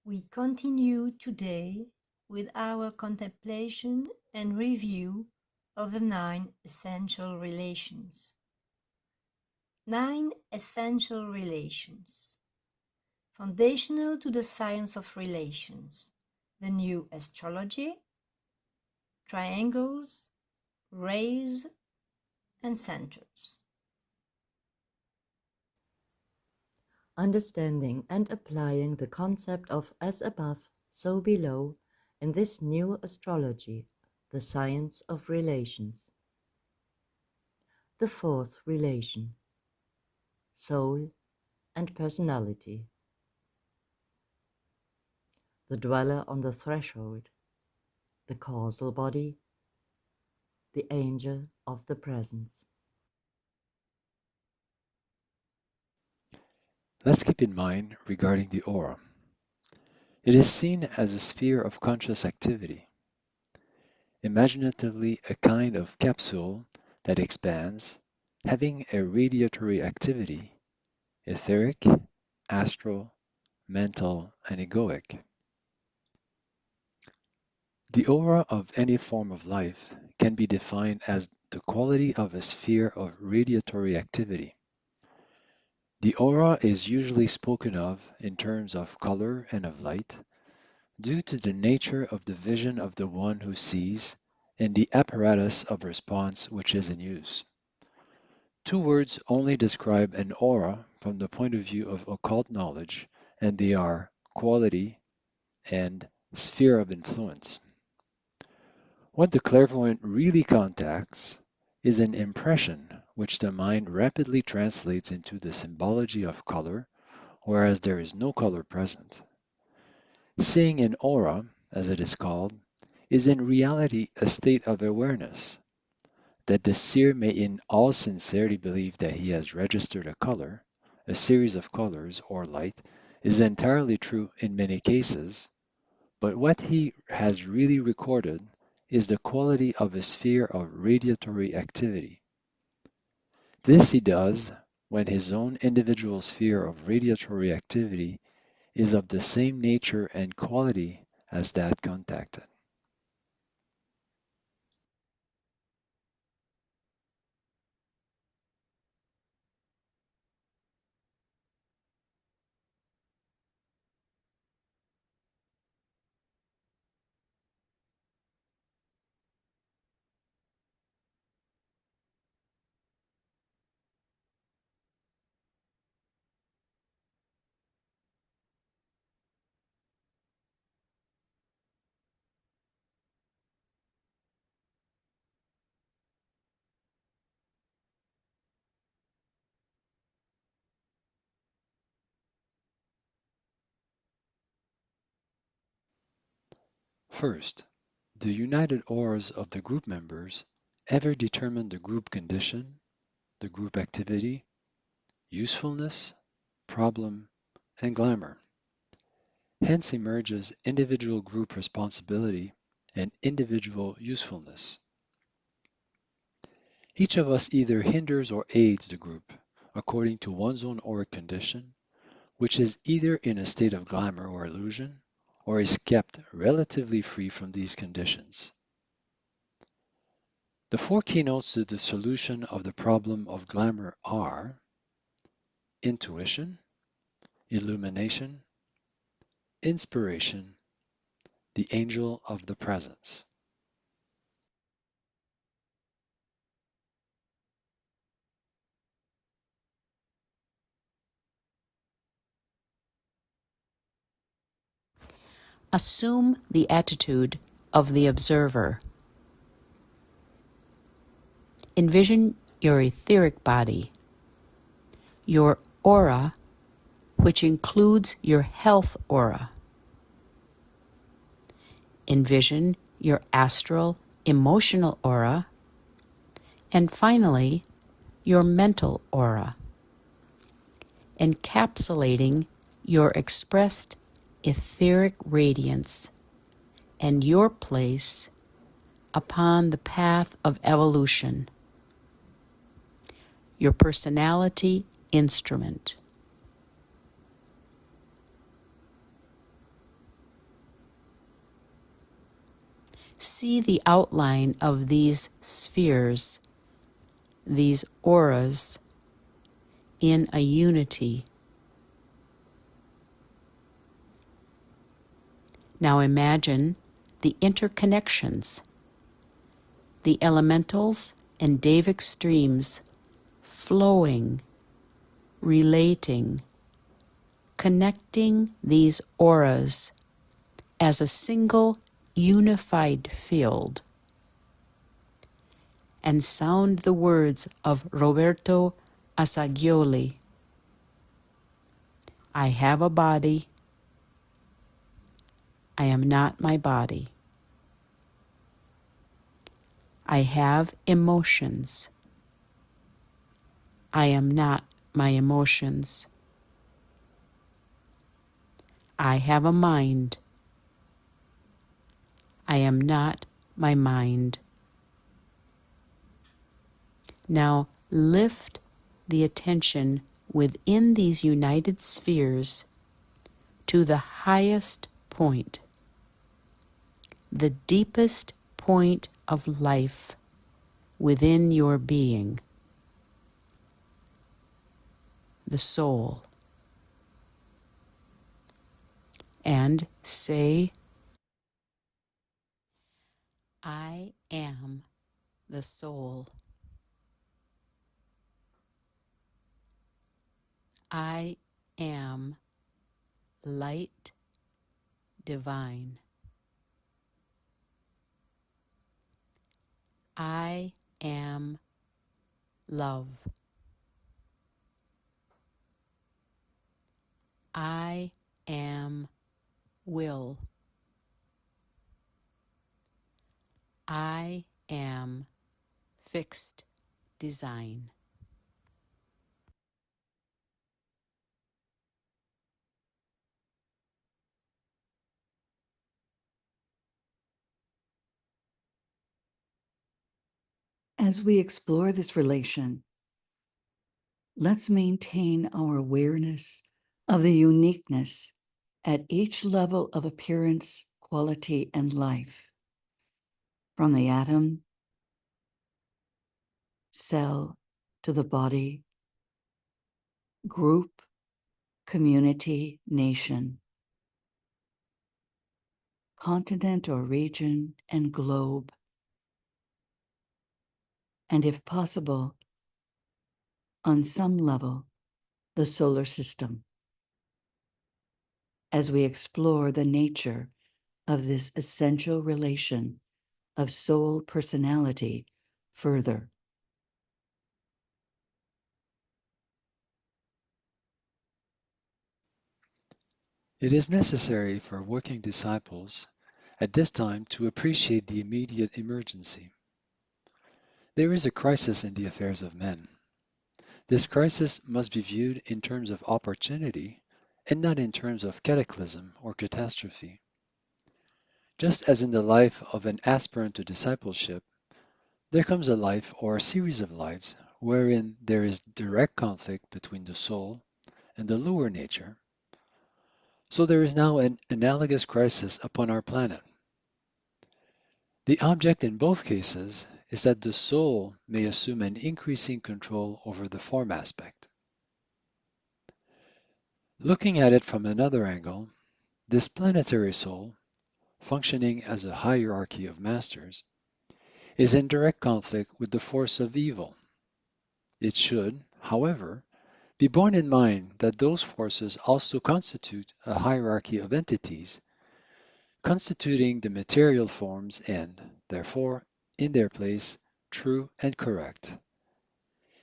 We continue today with our contemplation and review of the 9 essential relations. 9 essential relations, foundational to the science of relations, the new astrology, triangles, rays, and centers. Understanding and applying the concept of as above, so below in this new astrology, the science of relations. The fourth relation, soul and personality. The dweller on the threshold, the causal body, the angel of the presence. Let's keep in mind regarding the aura. It is seen as a sphere of conscious activity, imaginatively a kind of capsule that expands, having a radiatory activity, etheric, astral, mental, and egoic. The aura of any form of life can be defined as the quality of a sphere of radiatory activity. The aura is usually spoken of in terms of color and of light, due to the nature of the vision of the one who sees and the apparatus of response which is in use. Two words only describe an aura from the point of view of occult knowledge, and they are quality and sphere of influence. What the clairvoyant really contacts is an impression which the mind rapidly translates into the symbology of color, whereas there is no color present. Seeing an aura, as it is called, is in reality a state of awareness. That the seer may in all sincerity believe that he has registered a color, a series of colors, or light, is entirely true in many cases, but what he has really recorded is the quality of a sphere of radiatory activity. This he does when his own individual sphere of radiatory activity is of the same nature and quality as that contacted. First, the united auras of the group members ever determine the group condition, the group activity, usefulness, problem, and glamour. Hence emerges individual group responsibility and individual usefulness. Each of us either hinders or aids the group according to one's own auric condition, which is either in a state of glamour or illusion, or is kept relatively free from these conditions. The four keynotes to the solution of the problem of glamour are intuition, illumination, inspiration, the angel of the presence. Assume the attitude of the observer. Envision your etheric body, your aura, which includes your health aura. Envision your astral, emotional aura, and finally, your mental aura, encapsulating your expressed etheric radiance and your place upon the path of evolution, your personality instrument. see the outline of these spheres, these auras, in a unity. Now imagine the interconnections, the elementals and Davic streams flowing, relating, connecting these auras as a single unified field. And sound the words of Roberto Assagioli. I have a body. I am not my body. I have emotions. I am not my emotions. I have a mind. I am not my mind. Now lift the attention within these united spheres to the highest point, the deepest point of life within your being, the soul, and say, I am the soul. I am light divine. I am love. I am will. I am fixed design. As we explore this relation, let's maintain our awareness of the uniqueness at each level of appearance, quality, and life, from the atom, cell, to the body, group, community, nation, continent or region, and globe, and if possible, on some level, the solar system, as we explore the nature of this essential relation of soul personality further. It is necessary for working disciples at this time to appreciate the immediate emergency. There is a crisis in the affairs of men. This crisis must be viewed in terms of opportunity and not in terms of cataclysm or catastrophe. Just as in the life of an aspirant to discipleship, there comes a life or a series of lives wherein there is direct conflict between the soul and the lower nature. So there is now an analogous crisis upon our planet. The object in both cases is that the soul may assume an increasing control over the form aspect. Looking at it from another angle, this planetary soul, functioning as a hierarchy of masters, is in direct conflict with the force of evil. It should, however, be borne in mind that those forces also constitute a hierarchy of entities, constituting the material forms and, therefore, in their place, true and correct.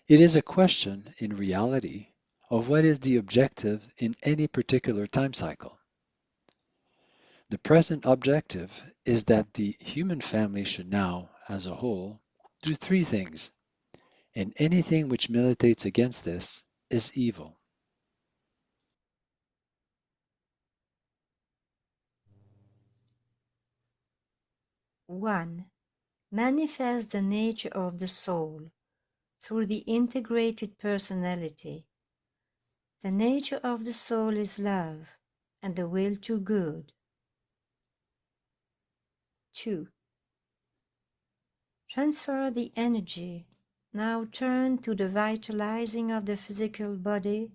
It is a question, in reality, of what is the objective in any particular time cycle. The present objective is that the human family should now, as a whole, do three things, and anything which militates against this is evil. One, manifest the nature of the soul through the integrated personality. The nature of the soul is love and the will to good. 2. Transfer the energy. Now turn to the vitalizing of the physical body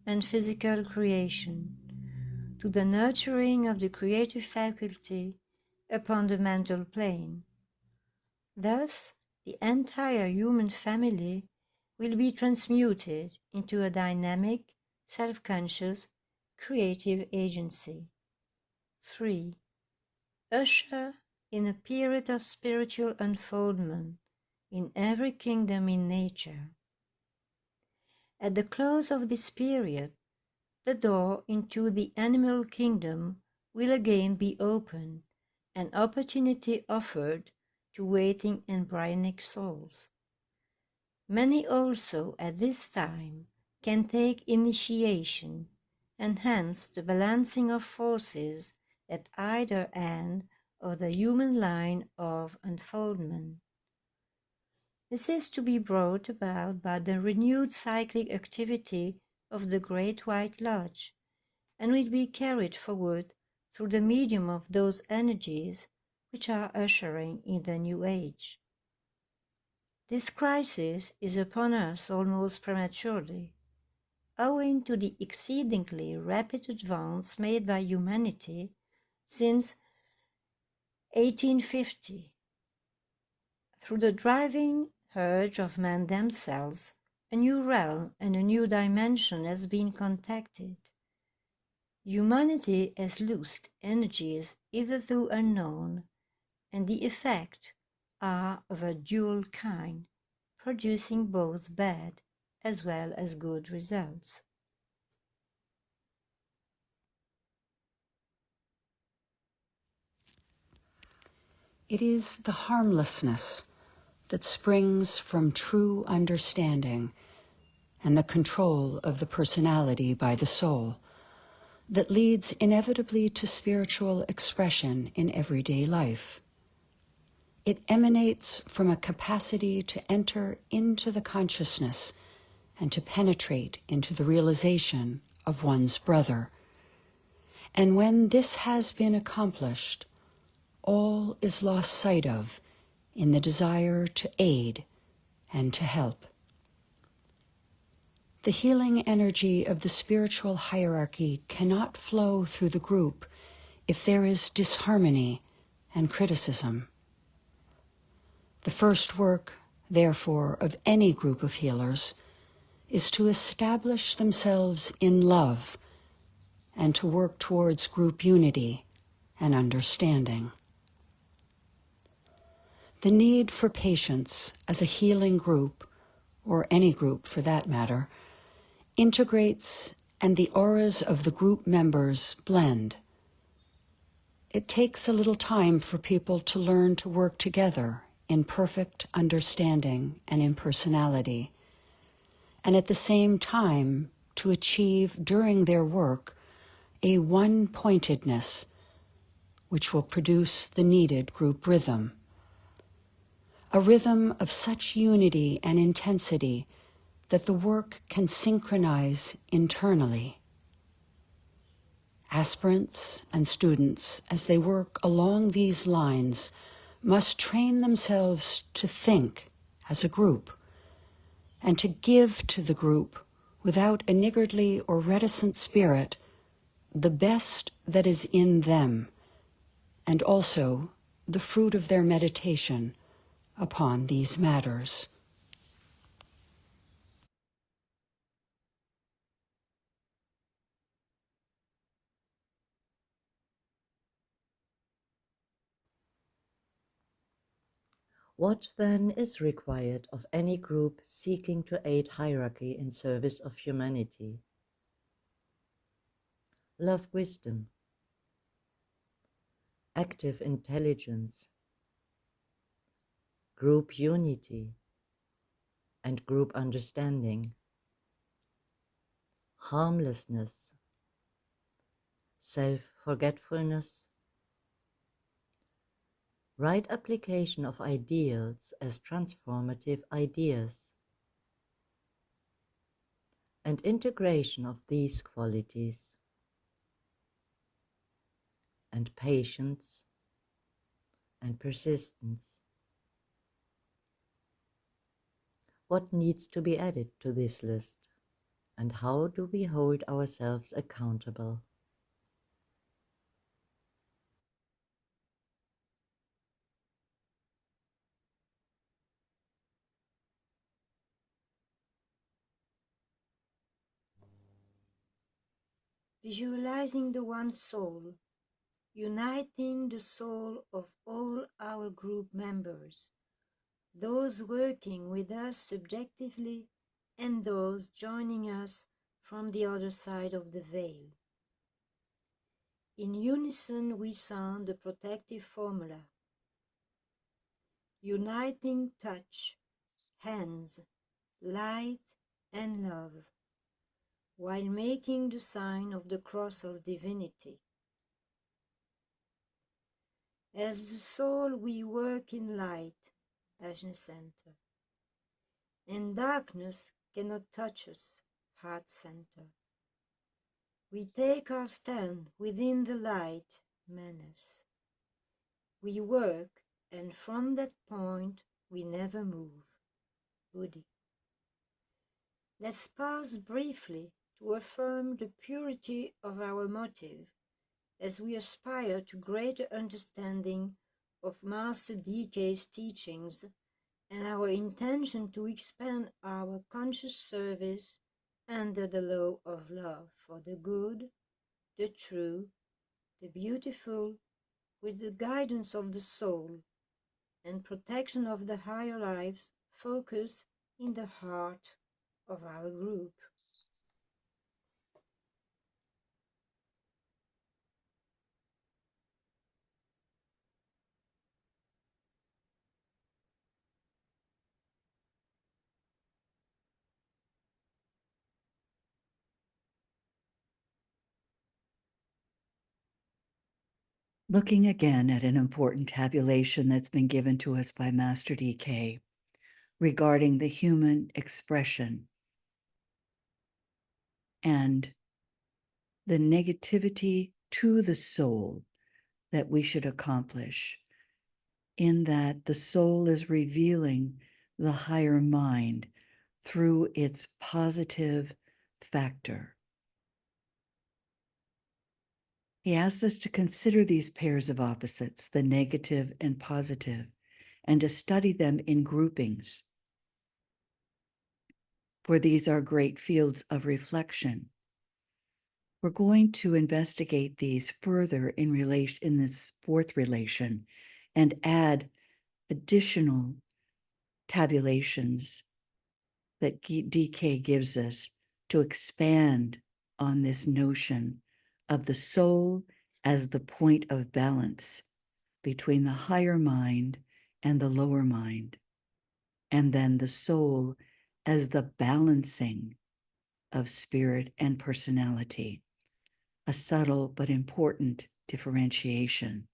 and physical creation, to the nurturing of the creative faculty upon the mental plane. Thus, the entire human family will be transmuted into a dynamic, self-conscious, creative agency. 3. Usher in a period of spiritual unfoldment in every kingdom in nature. At the close of this period, the door into the animal kingdom will again be opened, an opportunity offered to waiting embryonic souls. Many also at this time can take initiation, and hence the balancing of forces at either end of the human line of unfoldment. This is to be brought about by the renewed cyclic activity of the Great White Lodge, and will be carried forward through the medium of those energies which are ushering in the New Age. This crisis is upon us almost prematurely, owing to the exceedingly rapid advance made by humanity since 1850. Through the driving urge of men themselves, a new realm and a new dimension has been contacted. Humanity has loosed energies hitherto unknown, and the effect are of a dual kind, producing both bad as well as good results. It is the harmlessness that springs from true understanding and the control of the personality by the soul that leads inevitably to spiritual expression in everyday life. It emanates from a capacity to enter into the consciousness and to penetrate into the realization of one's brother. And when this has been accomplished, all is lost sight of in the desire to aid and to help. The healing energy of the spiritual hierarchy cannot flow through the group if there is disharmony and criticism. The first work, therefore, of any group of healers is to establish themselves in love and to work towards group unity and understanding. The need for patience as a healing group, or any group for that matter, integrates and the auras of the group members blend. It takes a little time for people to learn to work together in perfect understanding and impersonality, and at the same time to achieve during their work a one-pointedness which will produce the needed group rhythm. A rhythm of such unity and intensity that the work can synchronize internally. Aspirants and students, as they work along these lines, must train themselves to think as a group and to give to the group without a niggardly or reticent spirit the best that is in them, and also the fruit of their meditation upon these matters. What then is required of any group seeking to aid hierarchy in service of humanity? Love wisdom, active intelligence, group unity, and group understanding, harmlessness, self-forgetfulness, right application of ideals as transformative ideas, and integration of these qualities, and patience and persistence, What needs to be added to this list? And how do we hold ourselves accountable? Visualizing the one soul, uniting the soul of all our group members, those working with us subjectively and those joining us from the other side of the veil. In unison we sound the protective formula: uniting touch, hands, light and love, while making the sign of the cross of divinity. As the soul we work in light, Ajna Center, and darkness cannot touch us, Heart Center. We take our stand within the light, Manas. We work, and from that point we never move, Buddhi. Let's pause briefly to affirm the purity of our motive as we aspire to greater understanding of Master DK's teachings and our intention to expand our conscious service under the law of love for the good, the true, the beautiful, with the guidance of the soul and protection of the higher lives focus in the heart of our group. Looking again at an important tabulation that's been given to us by Master DK regarding the human expression and the negativity to the soul that we should accomplish, in that the soul is revealing the higher mind through its positive factor. He asks us to consider these pairs of opposites, the negative and positive, and to study them in groupings. For these are great fields of reflection. We're going to investigate these further in this fourth relation and add additional tabulations that DK gives us to expand on this notion of the soul as the point of balance between the higher mind and the lower mind, and then the soul as the balancing of spirit and personality, a subtle but important differentiation.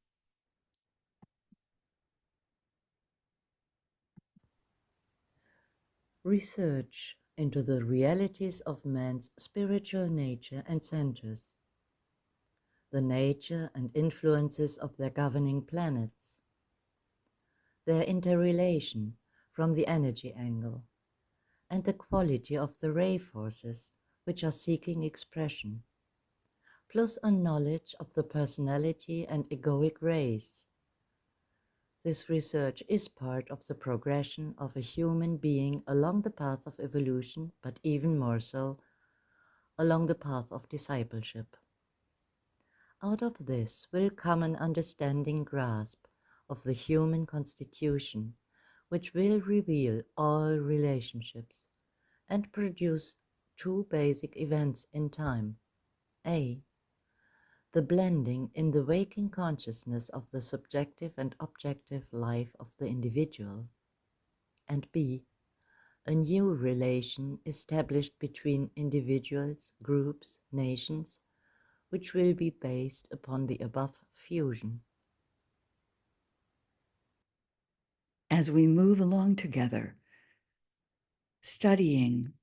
Research into the realities of man's spiritual nature and centers, the nature and influences of their governing planets, their interrelation from the energy angle, and the quality of the ray forces which are seeking expression, plus a knowledge of the personality and egoic rays. This research is part of the progression of a human being along the path of evolution, but even more so, along the path of discipleship. Out of this will come an understanding grasp of the human constitution, which will reveal all relationships and produce two basic events in time. A. The blending in the waking consciousness of the subjective and objective life of the individual, and B. A new relation established between individuals, groups, nations, which will be based upon the above fusion. As we move along together, studying,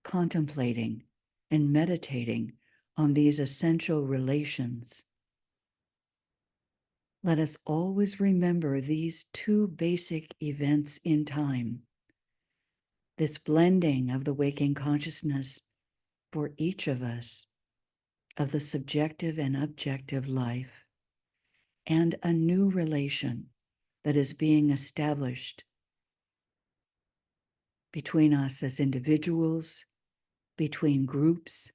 contemplating, and meditating on these essential relations, let us always remember these two basic events in time this blending of the waking consciousness for each of us of the subjective and objective life, and a new relation that is being established between us as individuals, between groups,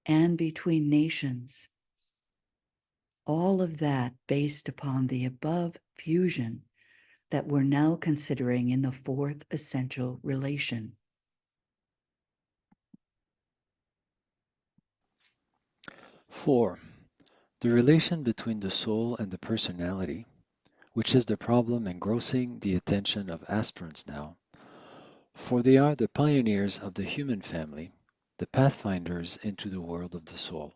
and between nations. All of that based upon the above fusion that we're now considering in the fourth essential relation. Four, the relation between the soul and the personality, which is the problem engrossing the attention of aspirants now, for they are the pioneers of the human family, the pathfinders into the world of the soul.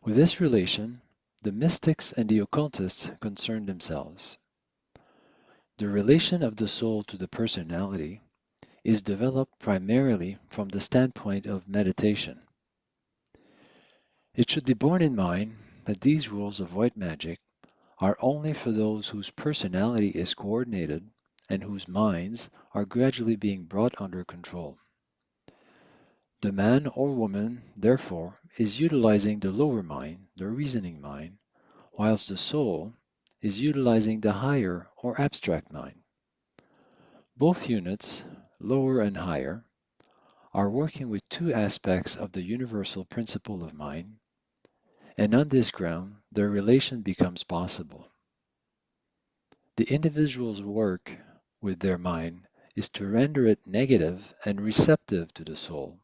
With this relation, the mystics and the occultists concern themselves. The relation of the soul to the personality is developed primarily from the standpoint of meditation. It should be borne in mind that these rules of white magic are only for those whose personality is coordinated and whose minds are gradually being brought under control. The man or woman, therefore, is utilizing the lower mind, the reasoning mind, whilst the soul is utilizing the higher or abstract mind. Both units, lower and higher, are working with two aspects of the universal principle of mind, and on this ground their relation becomes possible. The individual's work with their mind is to render it negative and receptive to the soul,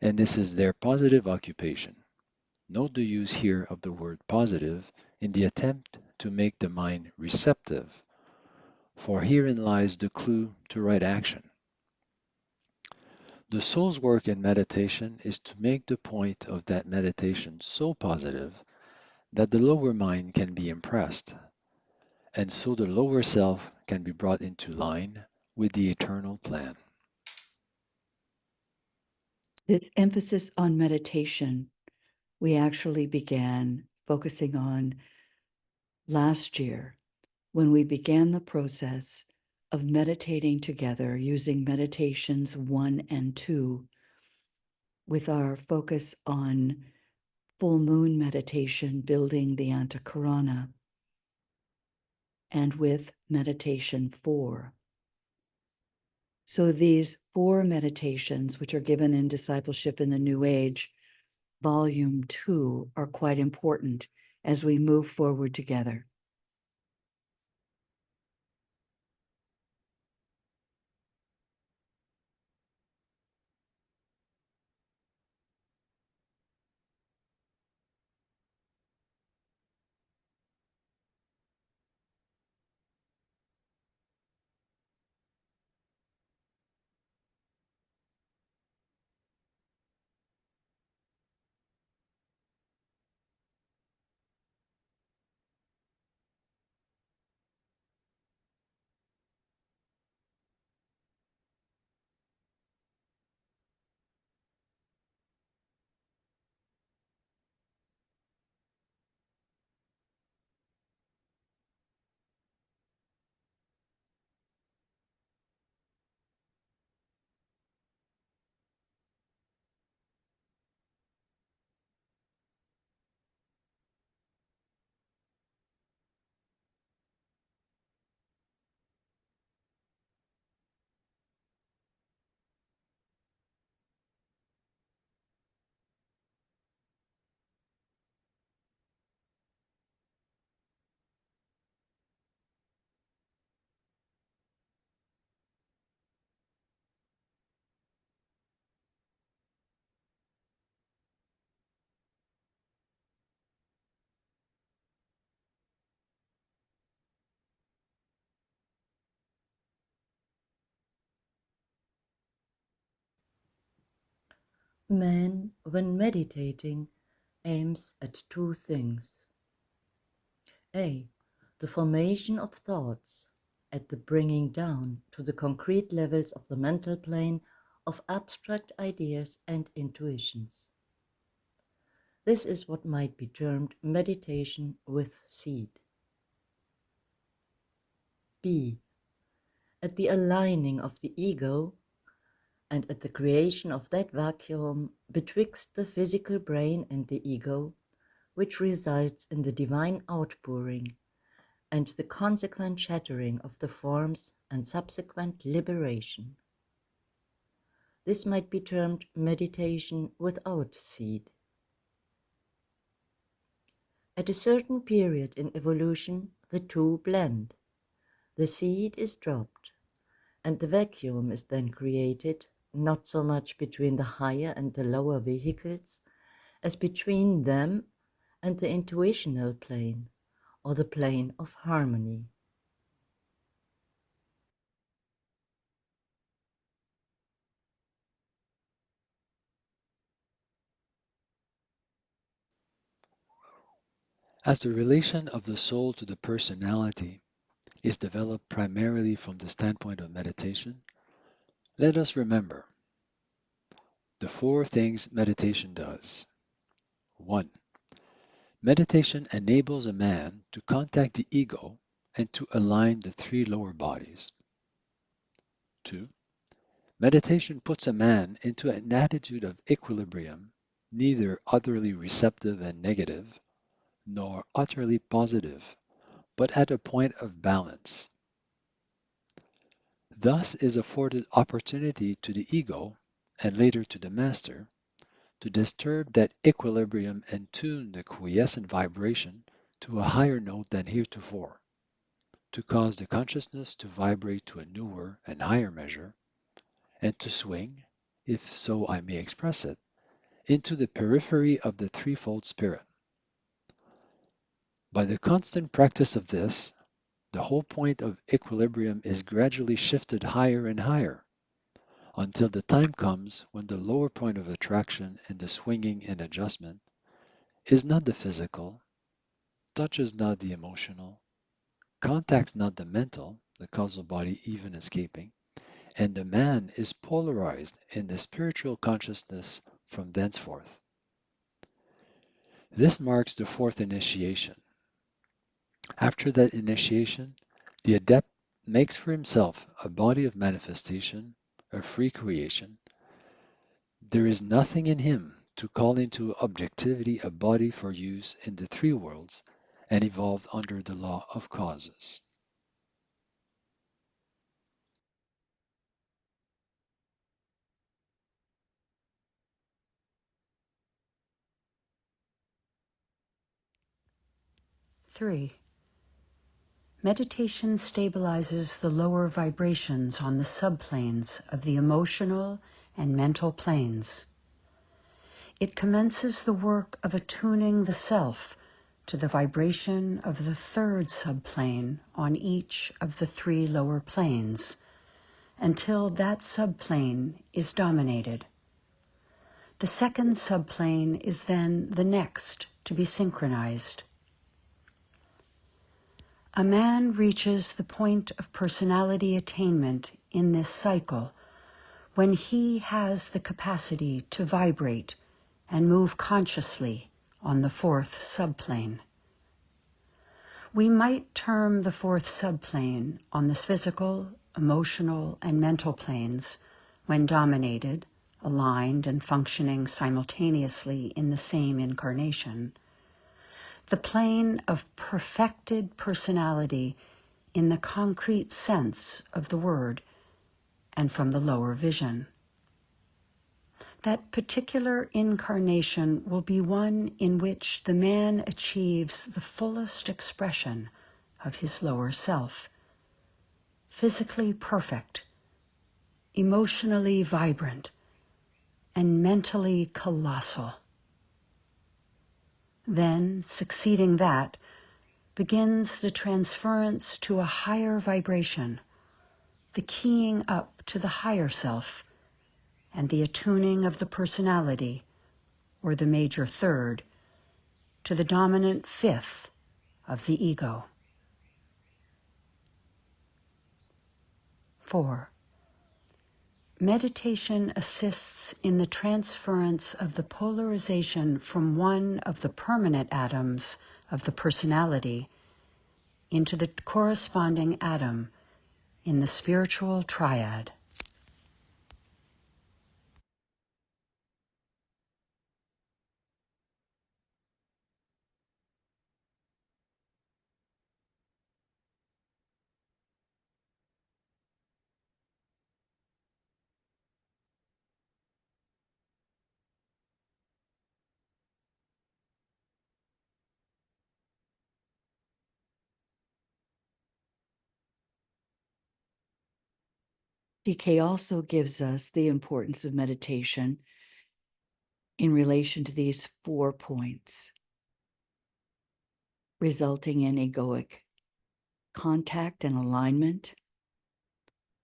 and this is their positive occupation. Note the use here of the word positive in the attempt to make the mind receptive, for herein lies the clue to right action. The soul's work in meditation is to make the point of that meditation so positive that the lower mind can be impressed, and so the lower self can be brought into line with the eternal plan. This emphasis on meditation, we actually began focusing on last year when we began the process of meditating together using meditations 1 and 2, with our focus on full moon meditation, building the Antahkarana, and with meditation 4. So these 4 meditations, which are given in Discipleship in the New Age, Volume 2, are quite important as we move forward together. Man, when meditating, aims at two things. A. The formation of thoughts, at the bringing down to the concrete levels of the mental plane of abstract ideas and intuitions. This is what might be termed meditation with seed. B. At the aligning of the ego and at the creation of that vacuum betwixt the physical brain and the ego, which results in the divine outpouring and the consequent shattering of the forms and subsequent liberation. This might be termed meditation without seed. At a certain period in evolution, the two blend. The seed is dropped, and the vacuum is then created, not so much between the higher and the lower vehicles, as between them and the intuitional plane, or the plane of harmony. As the relation of the soul to the personality is developed primarily from the standpoint of meditation, let us remember the four things meditation does. 1. Meditation enables a man to contact the ego and to align the three lower bodies. 2. Meditation puts a man into an attitude of equilibrium, neither utterly receptive and negative, nor utterly positive, but at a point of balance. Thus is afforded opportunity to the ego, and later to the master, to disturb that equilibrium and tune the quiescent vibration to a higher note than heretofore, to cause the consciousness to vibrate to a newer and higher measure, and to swing, if so I may express it, into the periphery of the threefold spirit. By the constant practice of this, the whole point of equilibrium is gradually shifted higher and higher, until the time comes when the lower point of attraction in the swinging and adjustment is not the physical, touch is not the emotional, contact's not the mental, the causal body even escaping, and the man is polarized in the spiritual consciousness from thenceforth. This marks the fourth initiation. After that initiation, the adept makes for himself a body of manifestation, a free creation. There is nothing in him to call into objectivity a body for use in the three worlds and evolved under the law of causes. Three, meditation stabilizes the lower vibrations on the subplanes of the emotional and mental planes. It commences the work of attuning the self to the vibration of the third subplane on each of the three lower planes, until that subplane is dominated. The second subplane is then the next to be synchronized. A man reaches the point of personality attainment in this cycle when he has the capacity to vibrate and move consciously on the fourth subplane. We might term the fourth subplane on the physical, emotional, and mental planes, when dominated, aligned, and functioning simultaneously in the same incarnation, the plane of perfected personality in the concrete sense of the word and from the lower vision. That particular incarnation will be one in which the man achieves the fullest expression of his lower self, physically perfect, emotionally vibrant, and mentally colossal. Then, succeeding that, begins the transference to a higher vibration, the keying up to the higher self, and the attuning of the personality, or the major third, to the dominant fifth of the ego. 4. Meditation assists in the transference of the polarization from one of the permanent atoms of the personality into the corresponding atom in the spiritual triad. DK also gives us the importance of meditation in relation to these 4 points, resulting in egoic contact and alignment,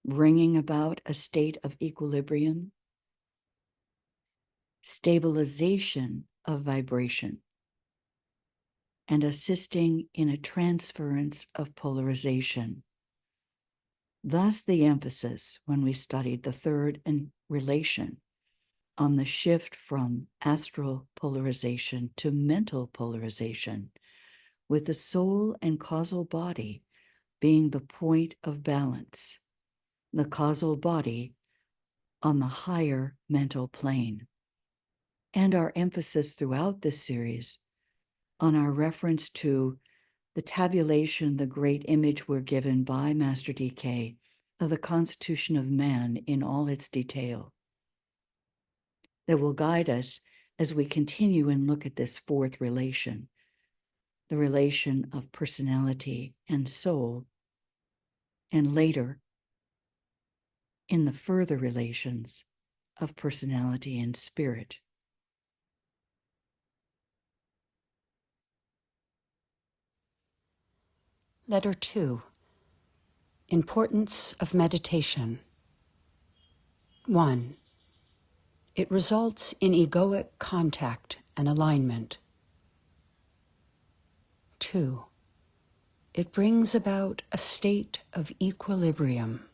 bringing about a state of equilibrium, stabilization of vibration, and assisting in a transference of polarization. Thus, the emphasis when we studied the third and relation on the shift from astral polarization to mental polarization, with the soul and causal body being the point of balance, the causal body on the higher mental plane. And our emphasis throughout this series on our reference to the tabulation, the great image we're given by Master DK of the constitution of man in all its detail, that will guide us as we continue and look at this fourth relation, the relation of personality and soul, and later in the further relations of personality and spirit. Letter 2. Importance of meditation. 1. It results in egoic contact and alignment. 2. It brings about a state of equilibrium.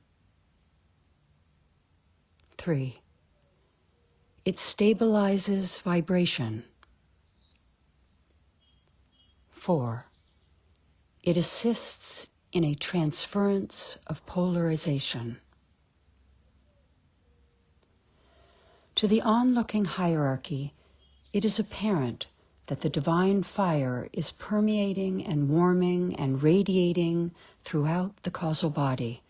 3. It stabilizes vibration. 4. It assists in a transference of polarization. To the onlooking hierarchy, it is apparent that the divine fire is permeating and warming and radiating throughout the causal body,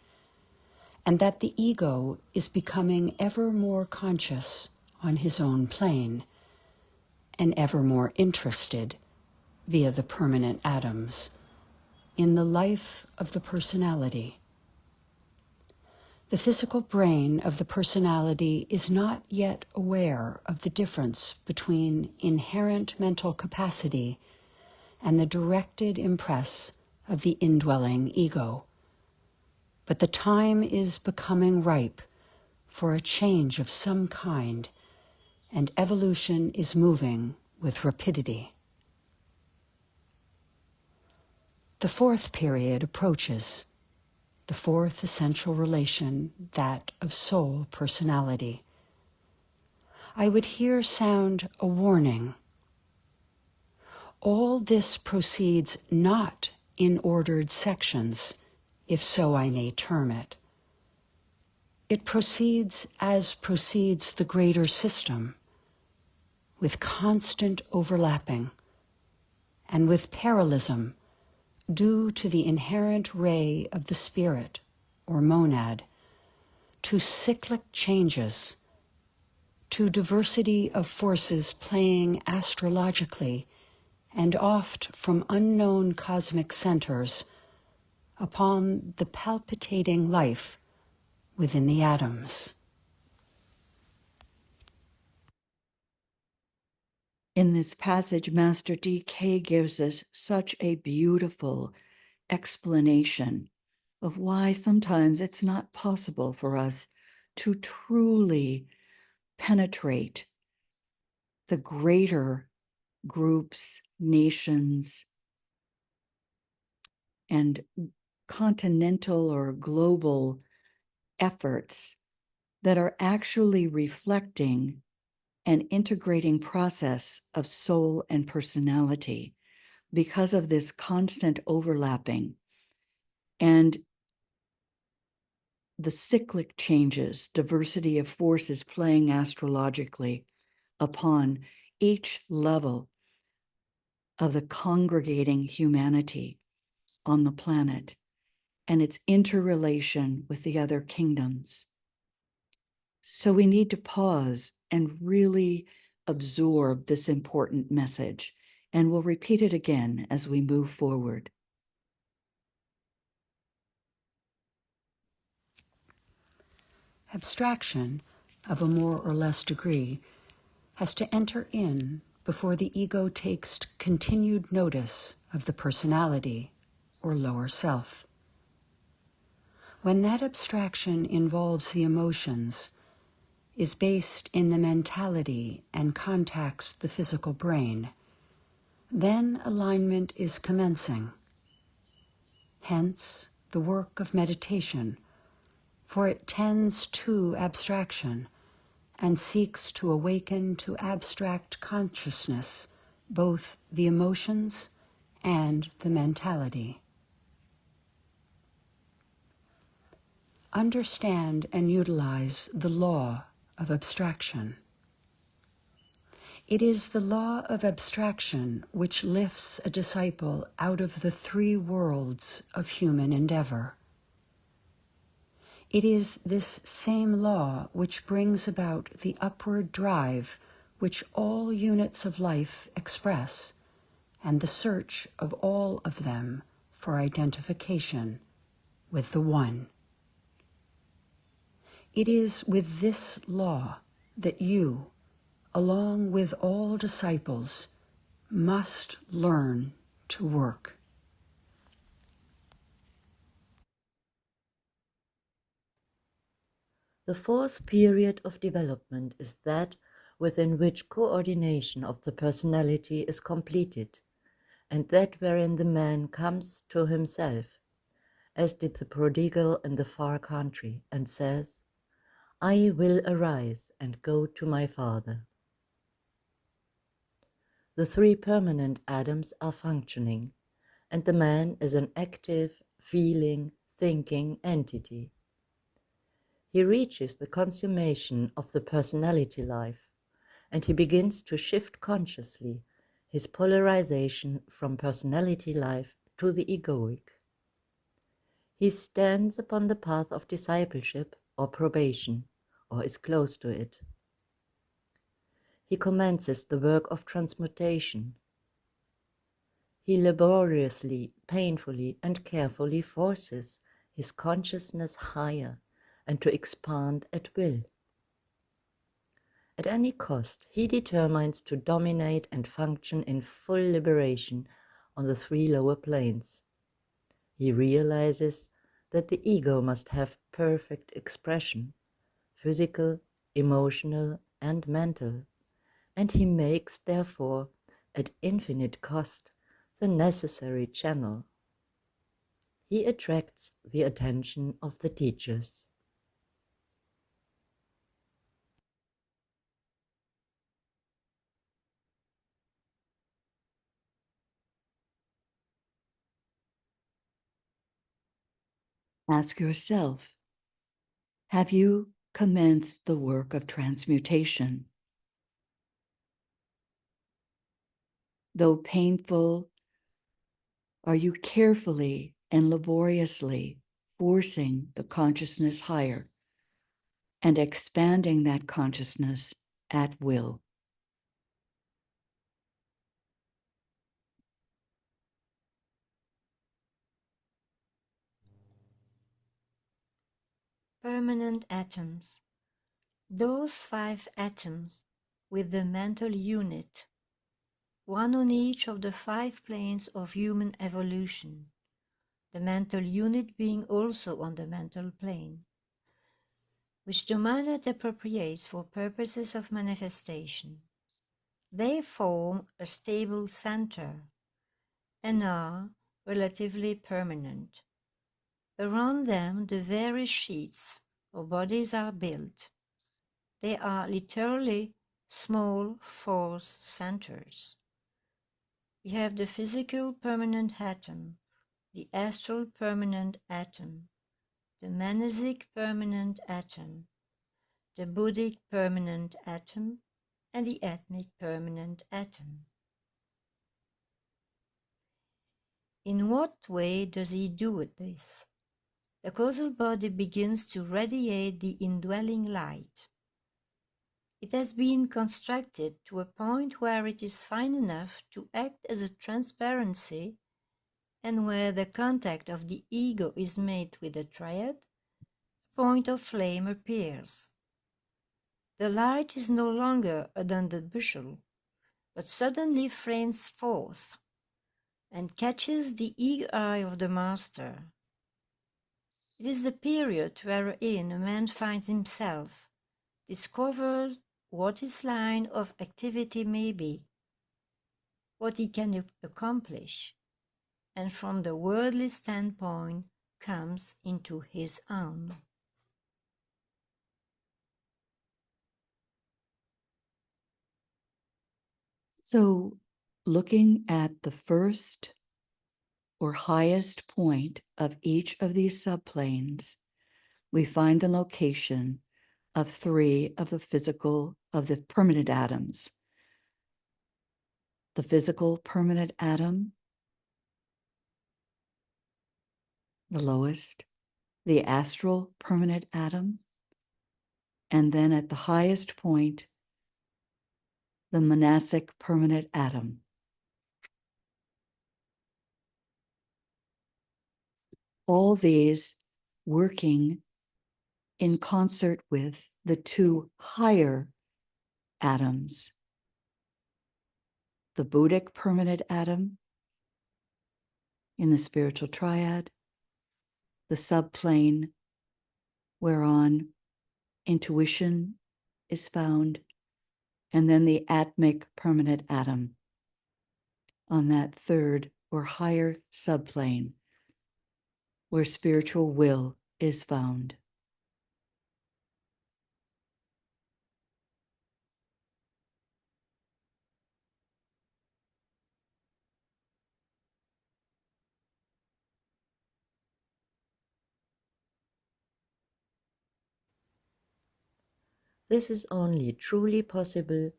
and that the ego is becoming ever more conscious on his own plane and ever more interested, via the permanent atoms, in the life of the personality. The physical brain of the personality is not yet aware of the difference between inherent mental capacity and the directed impress of the indwelling ego. But the time is becoming ripe for a change of some kind, and evolution is moving with rapidity. The fourth period approaches, the fourth essential relation, that of soul personality. I would here sound a warning. All this proceeds not in ordered sections, if so I may term it. It proceeds as proceeds the greater system, with constant overlapping, and with parallelism due to the inherent ray of the spirit, or monad, to cyclic changes, to diversity of forces playing astrologically and oft from unknown cosmic centers upon the palpitating life within the atoms. In this passage, Master DK gives us such a beautiful explanation of why sometimes it's not possible for us to truly penetrate the greater groups, nations, and continental or global efforts that are actually reflecting an integrating process of soul and personality because of this constant overlapping and the cyclic changes, diversity of forces playing astrologically upon each level of the congregating humanity on the planet and its interrelation with the other kingdoms. So we need to pause and really absorb this important message, and we'll repeat it again as we move forward. Abstraction, of a more or less degree, has to enter in before the ego takes continued notice of the personality or lower self. When that abstraction involves the emotions, is based in the mentality and contacts the physical brain, then alignment is commencing. Hence, the work of meditation, for it tends to abstraction and seeks to awaken to abstract consciousness both the emotions and the mentality. Understand and utilize the law of abstraction. It is the law of abstraction which lifts a disciple out of the three worlds of human endeavor. It is this same law which brings about the upward drive which all units of life express, and the search of all of them for identification with the One. It is with this law that you, along with all disciples, must learn to work. The fourth period of development is that within which coordination of the personality is completed, and that wherein the man comes to himself, as did the prodigal in the far country, and says, I will arise and go to my father. The three permanent atoms are functioning, and the man is an active, feeling, thinking entity. He reaches the consummation of the personality life, and he begins to shift consciously his polarization from personality life to the egoic. He stands upon the path of discipleship or probation, or is close to it. He commences the work of transmutation. He laboriously, painfully, and carefully forces his consciousness higher and to expand at will. At any cost, he determines to dominate and function in full liberation on the three lower planes. He realizes that the ego must have perfect expression, physical, emotional, and mental, and he makes, therefore, at infinite cost, the necessary channel. He attracts the attention of the teachers. Ask yourself, have you commenced the work of transmutation? Though painful, are you carefully and laboriously forcing the consciousness higher and expanding that consciousness at will? Permanent atoms. Those 5 atoms with the mental unit, one on each of the 5 planes of human evolution, the mental unit being also on the mental plane, which the mind appropriates for purposes of manifestation. They form a stable center and are relatively permanent. Around them, the various sheets or bodies are built. They are literally small force centers. We have the physical permanent atom, the astral permanent atom, the manasic permanent atom, the buddhic permanent atom, and the atmic permanent atom. In what way does he do this? The causal body begins to radiate the indwelling light. It has been constructed to a point where it is fine enough to act as a transparency, and where the contact of the ego is made with the triad, point of flame appears. The light is no longer a dundered bushel, but suddenly flames forth and catches the eager eye of the master. It is the period wherein a man finds himself, discovers what his line of activity may be, what he can accomplish, and from the worldly standpoint comes into his own. So, looking at the first or highest point of each of these subplanes, we find the location of three of the permanent atoms. The physical permanent atom, the lowest, the astral permanent atom, and then at the highest point, the monastic permanent atom. All these working in concert with the two higher atoms, the Buddhic permanent atom in the spiritual triad, the subplane whereon intuition is found, and then the atmic permanent atom on that third or higher subplane where spiritual will is found. This is only truly possible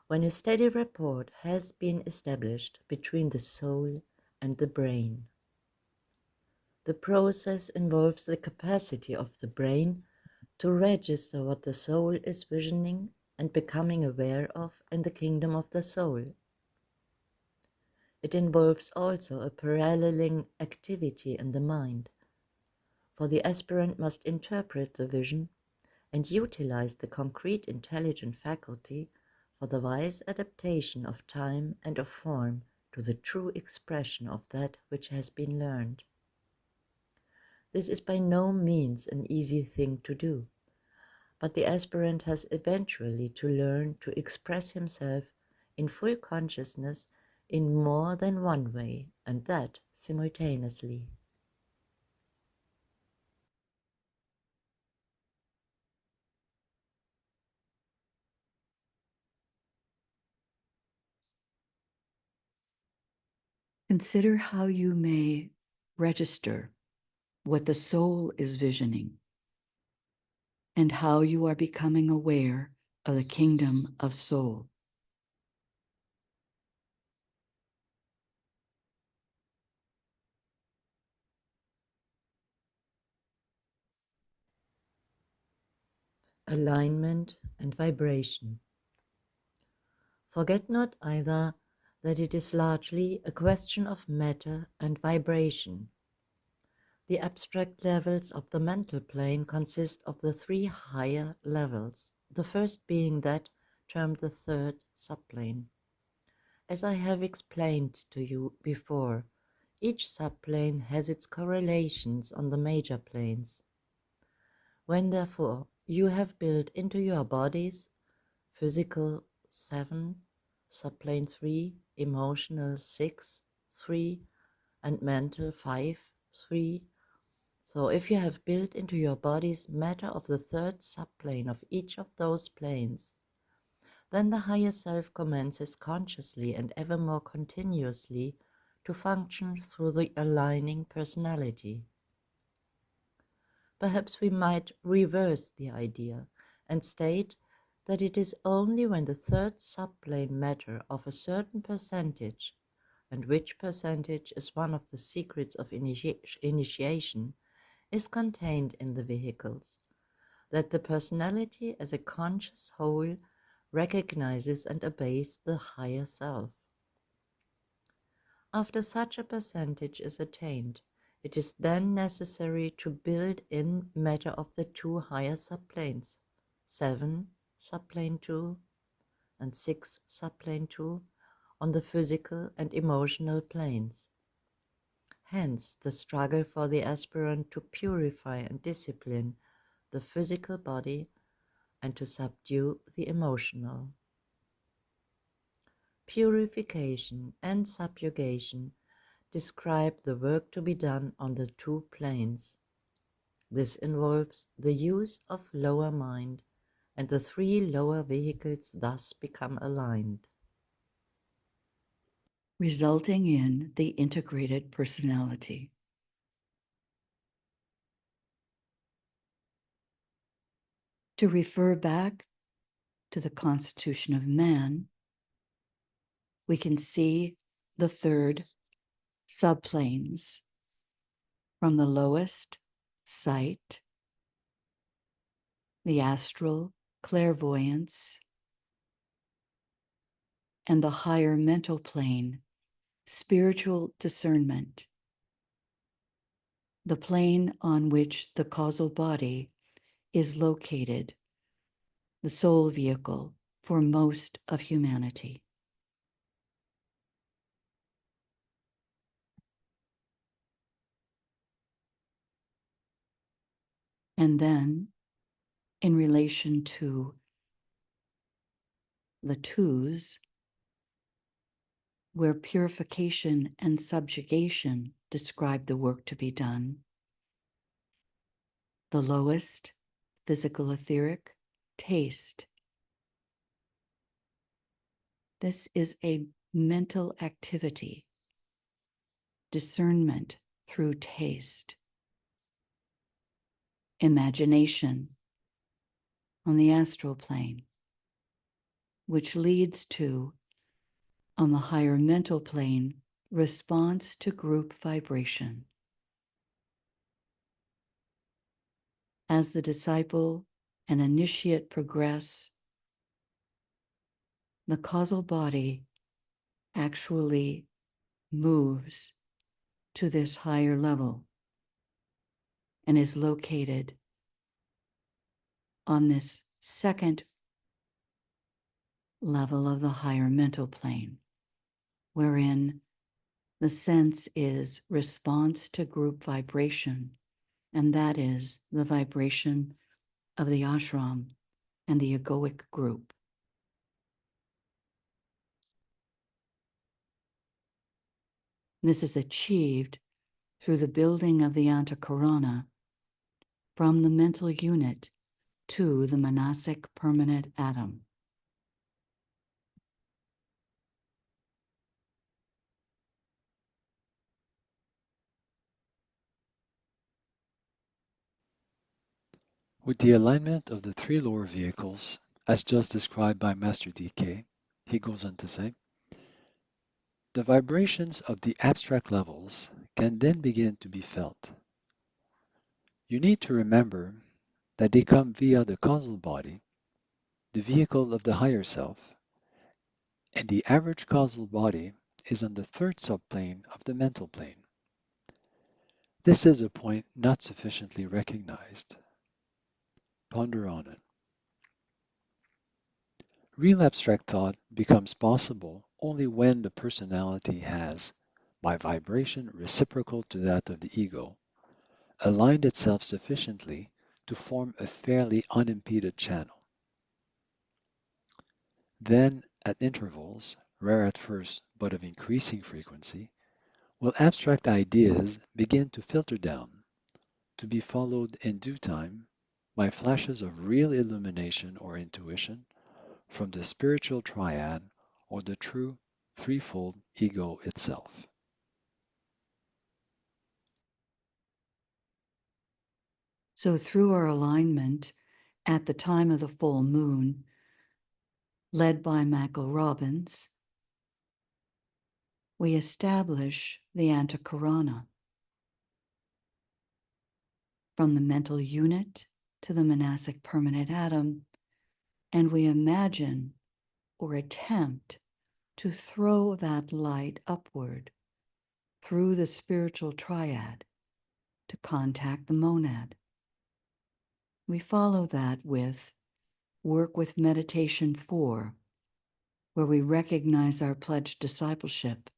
when a steady rapport has been established between the soul and the brain. The process involves the capacity of the brain to register what the soul is visioning and becoming aware of in the kingdom of the soul. It involves also a paralleling activity in the mind, for the aspirant must interpret the vision and utilize the concrete intelligent faculty for the wise adaptation of time and of form to the true expression of that which has been learned. This is by no means an easy thing to do, but the aspirant has eventually to learn to express himself in full consciousness in more than one way, and that simultaneously. Consider how you may register what the soul is visioning and how you are becoming aware of the kingdom of soul. Alignment and vibration. Forget not either that it is largely a question of matter and vibration. The abstract levels of the mental plane consist of the three higher levels, the first being that termed the third subplane. As I have explained to you before, each subplane has its correlations on the major planes. When therefore you have built into your bodies physical 7, subplane 3, emotional 6, 3, and mental 5, 3. So if you have built into your bodies matter of the third subplane of each of those planes, then the higher self commences consciously and ever more continuously to function through the aligning personality. Perhaps we might reverse the idea and state that it is only when the third subplane matter of a certain percentage, and which percentage is one of the secrets of initiation, is contained in the vehicles, that the personality as a conscious whole recognizes and obeys the higher self. After such a percentage is attained, It is then necessary to build in matter of the two higher subplanes, 7 subplane 2 and 6 subplane 2, on the physical and emotional planes. Hence, the struggle for the aspirant to purify and discipline the physical body and to subdue the emotional. Purification and subjugation describe the work to be done on the two planes. This involves the use of lower mind, and the three lower vehicles thus become aligned, resulting in the integrated personality. To refer back to the constitution of man, we can see the third subplanes from the lowest, sight, the astral clairvoyance, and the higher mental plane, spiritual discernment, the plane on which the causal body is located, the soul vehicle for most of humanity. And then, in relation to the twos, where purification and subjugation describe the work to be done, the lowest, physical etheric, taste. This is a mental activity, discernment through taste. Imagination on the astral plane, which leads to, on the higher mental plane, response to group vibration. As the disciple and initiate progress, the causal body actually moves to this higher level and is located on this second level of the higher mental plane, wherein the sense is response to group vibration, and that is the vibration of the ashram and the egoic group. This is achieved through the building of the Antahkarana from the mental unit to the manasic permanent atom. With the alignment of the three lower vehicles, as just described by Master DK, he goes on to say, the vibrations of the abstract levels can then begin to be felt. You need to remember that they come via the causal body, the vehicle of the higher self, and the average causal body is on the third subplane of the mental plane. This is a point not sufficiently recognized. Ponder on it. Real abstract thought becomes possible only when the personality has, by vibration reciprocal to that of the ego, aligned itself sufficiently to form a fairly unimpeded channel. Then, at intervals, rare at first but of increasing frequency, will abstract ideas begin to filter down, to be followed in due time by flashes of real illumination or intuition from the spiritual triad or the true threefold ego itself. So through our alignment at the time of the full moon, led by Michael Robbins, we establish the Antahkarana from the mental unit to the manasic permanent atom, and we imagine or attempt to throw that light upward through the spiritual triad to contact the monad. We follow that with work with meditation 4, where we recognize our pledged discipleship.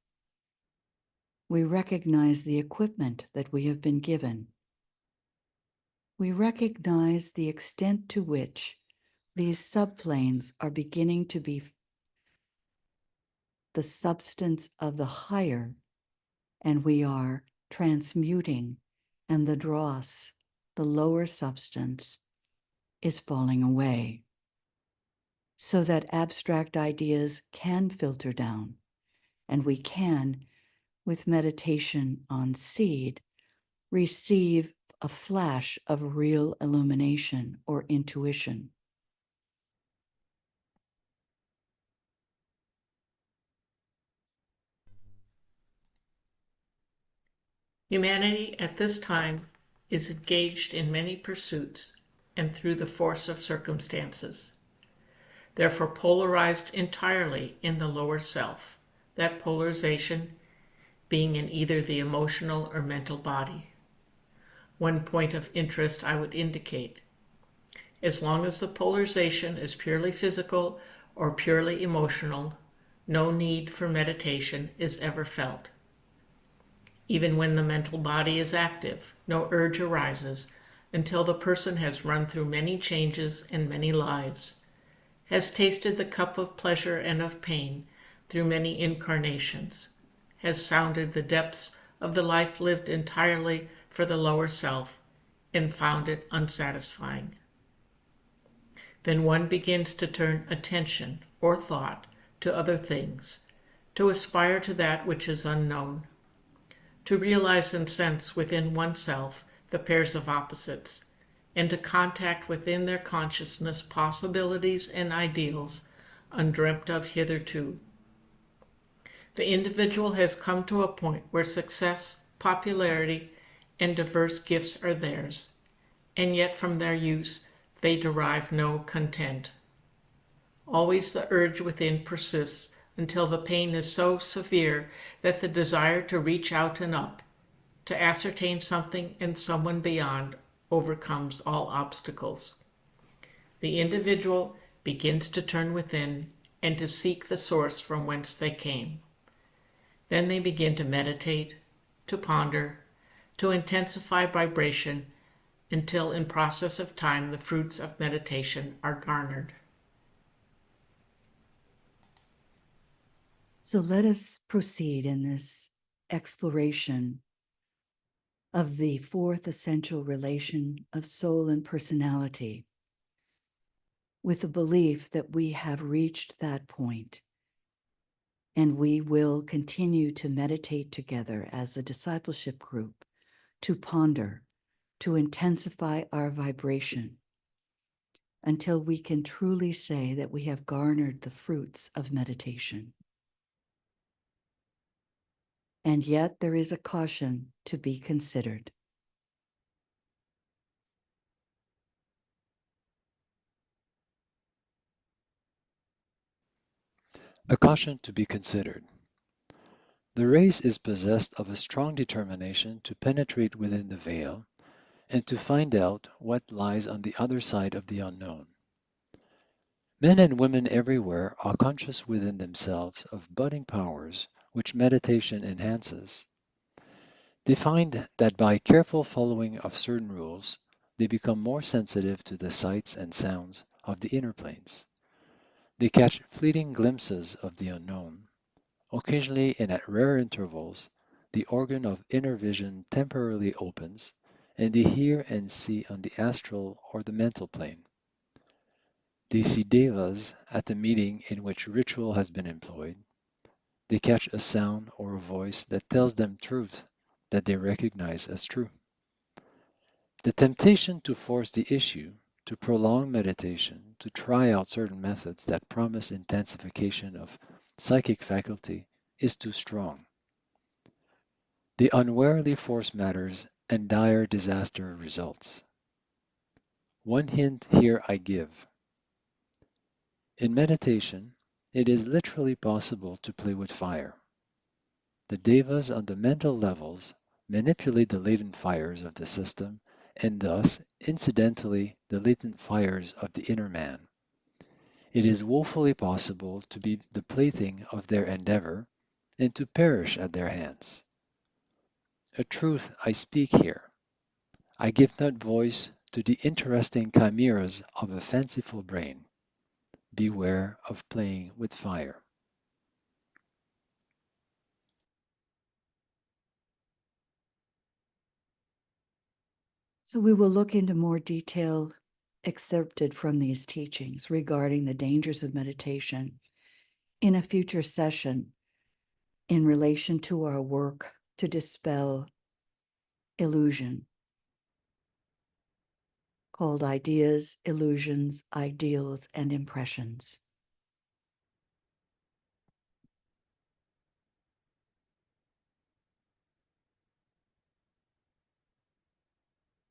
We recognize the equipment that we have been given. We recognize the extent to which these subplanes are beginning to be the substance of the higher, and we are transmuting, and the dross, the lower substance, is falling away, so that abstract ideas can filter down, and we can, with meditation on seed, receive a flash of real illumination or intuition. Humanity at this time is engaged in many pursuits and through the force of circumstances, therefore polarized entirely in the lower self, that polarization being in either the emotional or mental body. One point of interest I would indicate: as long as the polarization is purely physical or purely emotional, no need for meditation is ever felt. Even when the mental body is active, no urge arises until the person has run through many changes and many lives, has tasted the cup of pleasure and of pain through many incarnations, has sounded the depths of the life lived entirely for the lower self, and found it unsatisfying. Then one begins to turn attention or thought to other things, to aspire to that which is unknown, to realize and sense within oneself the pairs of opposites, and to contact within their consciousness possibilities and ideals undreamt of hitherto. The individual has come to a point where success, popularity, and diverse gifts are theirs, and yet from their use they derive no content. Always the urge within persists until the pain is so severe that the desire to reach out and up, to ascertain something and someone beyond, overcomes all obstacles. The individual begins to turn within and to seek the source from whence they came. Then they begin to meditate, to ponder, to intensify vibration, until in process of time the fruits of meditation are garnered. So let us proceed in this exploration of the fourth essential relation of soul and personality, with the belief that we have reached that point, and we will continue to meditate together as a discipleship group, to ponder, to intensify our vibration, until we can truly say that we have garnered the fruits of meditation. And yet there is a caution to be considered. A caution to be considered. The race is possessed of a strong determination to penetrate within the veil and to find out what lies on the other side of the unknown. Men and women everywhere are conscious within themselves of budding powers which meditation enhances. They find that by careful following of certain rules, they become more sensitive to the sights and sounds of the inner planes. They catch fleeting glimpses of the unknown. Occasionally and at rare intervals, the organ of inner vision temporarily opens, and they hear and see on the astral or the mental plane. They see devas at a meeting in which ritual has been employed. They catch a sound or a voice that tells them truth that they recognize as true. The temptation to force the issue, to prolong meditation, to try out certain methods that promise intensification of psychic faculty is too strong. They unwarily force matters and dire disaster results. One hint here I give. In meditation, it is literally possible to play with fire. The devas on the mental levels manipulate the latent fires of the system, and thus, incidentally, the latent fires of the inner man. It is woefully possible to be the plaything of their endeavor, and to perish at their hands. A truth I speak here. I give not voice to the interesting chimeras of a fanciful brain. Beware of playing with fire. So we will look into more detail excerpted from these teachings regarding the dangers of meditation in a future session in relation to our work to dispel illusion, called Ideas, Illusions, Ideals, and Impressions.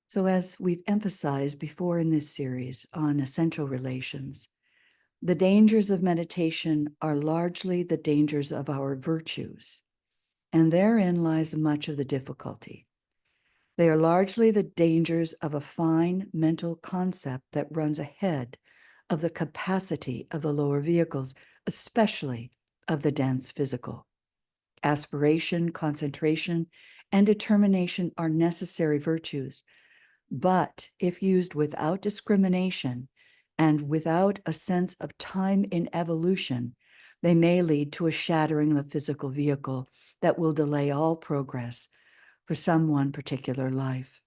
So, as we've emphasized before in this series on essential relations, the dangers of meditation are largely the dangers of our virtues, and therein lies much of the difficulty. They are largely the dangers of a fine mental concept that runs ahead of the capacity of the lower vehicles, especially of the dense physical. Aspiration, concentration, and determination are necessary virtues, but if used without discrimination and without a sense of time in evolution, they may lead to a shattering of the physical vehicle that will delay all progress for some one particular life.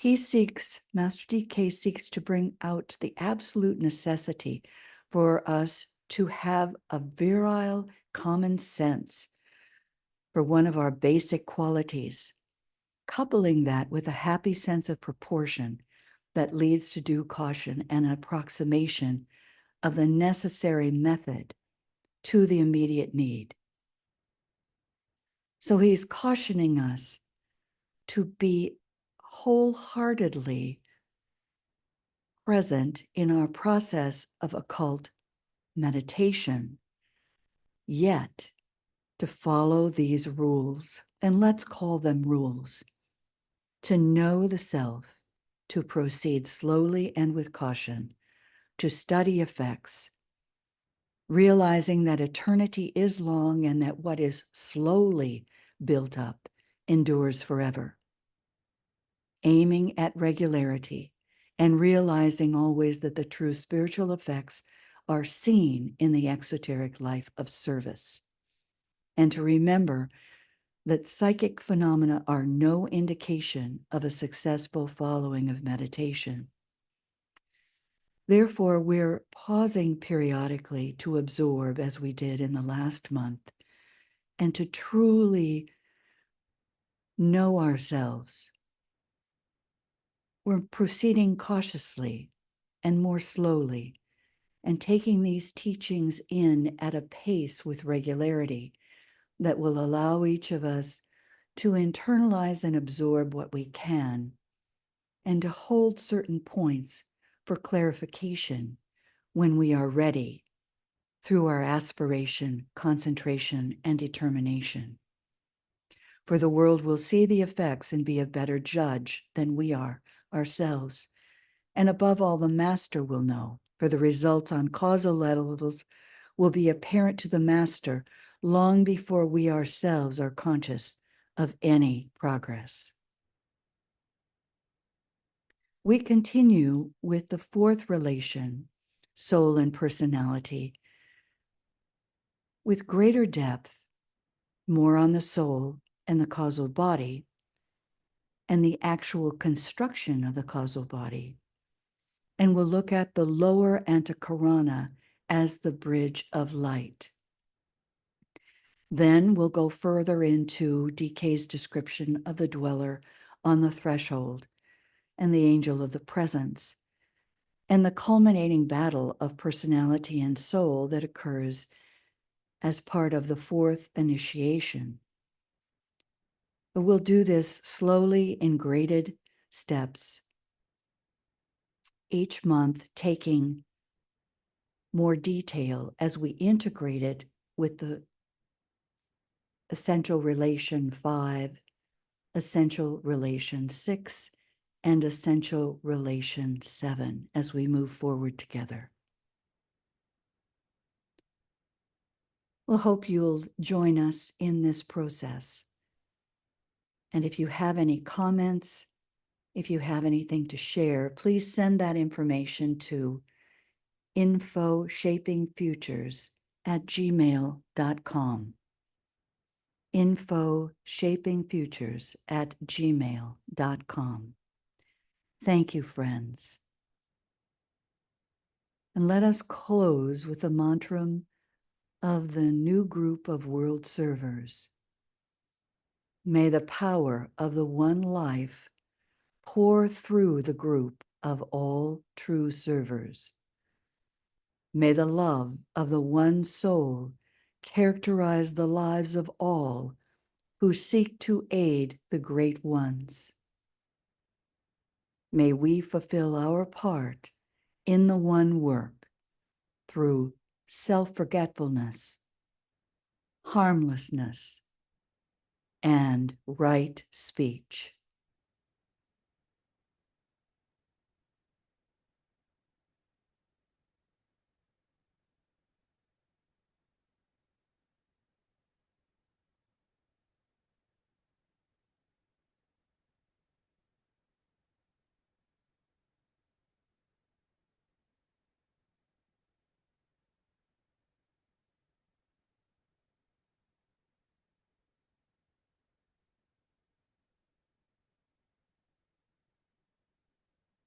Master DK seeks to bring out the absolute necessity for us to have a virile common sense for one of our basic qualities, coupling that with a happy sense of proportion that leads to due caution and an approximation of the necessary method to the immediate need. So he's cautioning us to be wholeheartedly present in our process of occult meditation, yet to follow these rules, and let's call them rules, to know the self, to proceed slowly and with caution, to study effects, realizing that eternity is long and that what is slowly built up endures forever, aiming at regularity and realizing always that the true spiritual effects are seen in the exoteric life of service, and to remember that psychic phenomena are no indication of a successful following of meditation. Therefore, we're pausing periodically to absorb, as we did in the last month, and to truly know ourselves. We're proceeding cautiously and more slowly, and taking these teachings in at a pace with regularity that will allow each of us to internalize and absorb what we can, and to hold certain points for clarification when we are ready through our aspiration, concentration, and determination. For the world will see the effects and be a better judge than we are ourselves. And above all, the master will know, for the results on causal levels will be apparent to the master long before we ourselves are conscious of any progress. We continue with the fourth relation, soul and personality, with greater depth, more on the soul and the causal body, and the actual construction of the causal body. And we'll look at the lower Antahkarana as the bridge of light. Then we'll go further into DK's description of the dweller on the threshold and the angel of the presence, and the culminating battle of personality and soul that occurs as part of the fourth initiation. But we'll do this slowly in graded steps, each month taking more detail as we integrate it with the essential relation 5 Essential Relation 6 and Essential Relation 7 as we move forward together. We'll hope you'll join us in this process. And if you have any comments, if you have anything to share, please send that information to infoshapingfutures@gmail.com. infoshapingfutures@gmail.com. Thank you, friends. And let us close with a mantra of the new group of world servers. May the power of the one life pour through the group of all true servers. May the love of the one soul characterize the lives of all who seek to aid the great ones. May we fulfill our part in the one work through self-forgetfulness, harmlessness, and right speech.